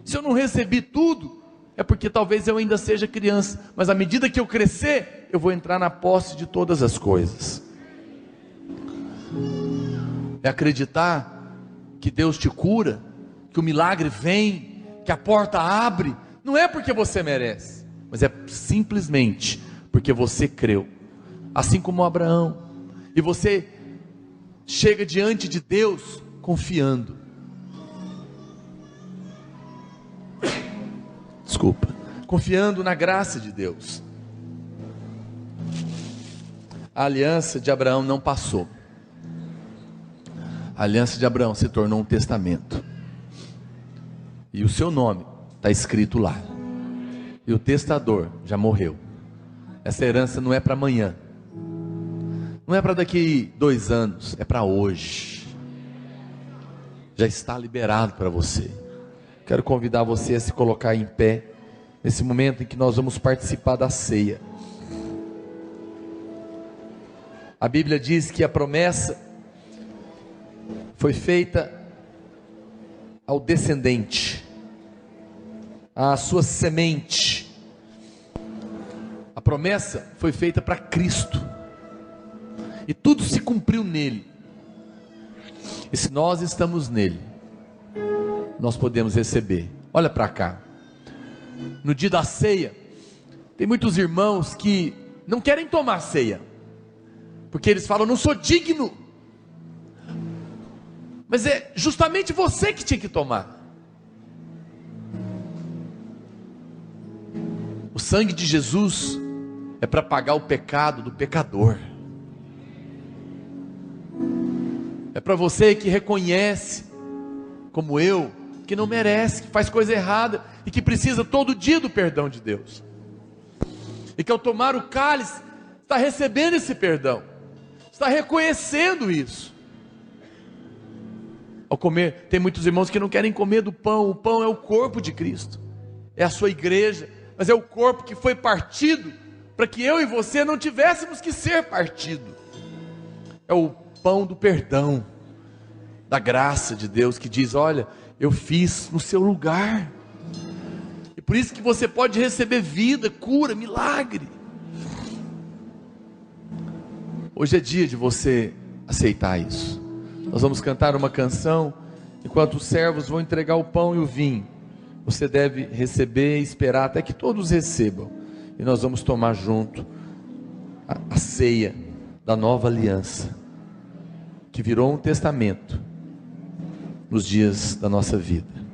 Se eu não recebi tudo, é porque talvez eu ainda seja criança. Mas à medida que eu crescer, eu vou entrar na posse de todas as coisas. É acreditar que Deus te cura, que o milagre vem, que a porta abre. Não é porque você merece, mas é simplesmente porque você creu. Assim como Abraão. E você chega diante de Deus confiando. Desculpa. Confiando na graça de Deus. A aliança de Abraão não passou. A aliança de Abraão se tornou um testamento. E o seu nome está escrito lá. E o testador já morreu. Essa herança não é para amanhã. Não é para daqui 2 anos. É para hoje. Já está liberado para você. Quero convidar você a se colocar em pé. Nesse momento em que nós vamos participar da ceia. A Bíblia diz que a promessa foi feita ao descendente, à sua semente. A promessa foi feita para Cristo, e tudo se cumpriu nele. E se nós estamos nele, nós podemos receber. Olha para cá, no dia da ceia, tem muitos irmãos que não querem tomar ceia, porque eles falam: não sou digno. Mas é justamente você que tinha que tomar. O sangue de Jesus é para pagar o pecado do pecador. É para você que reconhece, como eu, que não merece, que faz coisa errada e que precisa todo dia do perdão de Deus. E que ao tomar o cálice, está recebendo esse perdão, está reconhecendo isso. Ao comer, tem muitos irmãos que não querem comer do pão. O pão é o corpo de Cristo, é a sua igreja, mas é o corpo que foi partido para que eu e você não tivéssemos que ser partido. É o pão do perdão, da graça de Deus, que diz: olha, eu fiz no seu lugar. E por isso que você pode receber vida, cura, milagre. Hoje é dia de você aceitar isso. Nós vamos cantar uma canção, enquanto os servos vão entregar o pão e o vinho. Você deve receber e esperar até que todos recebam. E nós vamos tomar junto a ceia da nova aliança, que virou um testamento nos dias da nossa vida.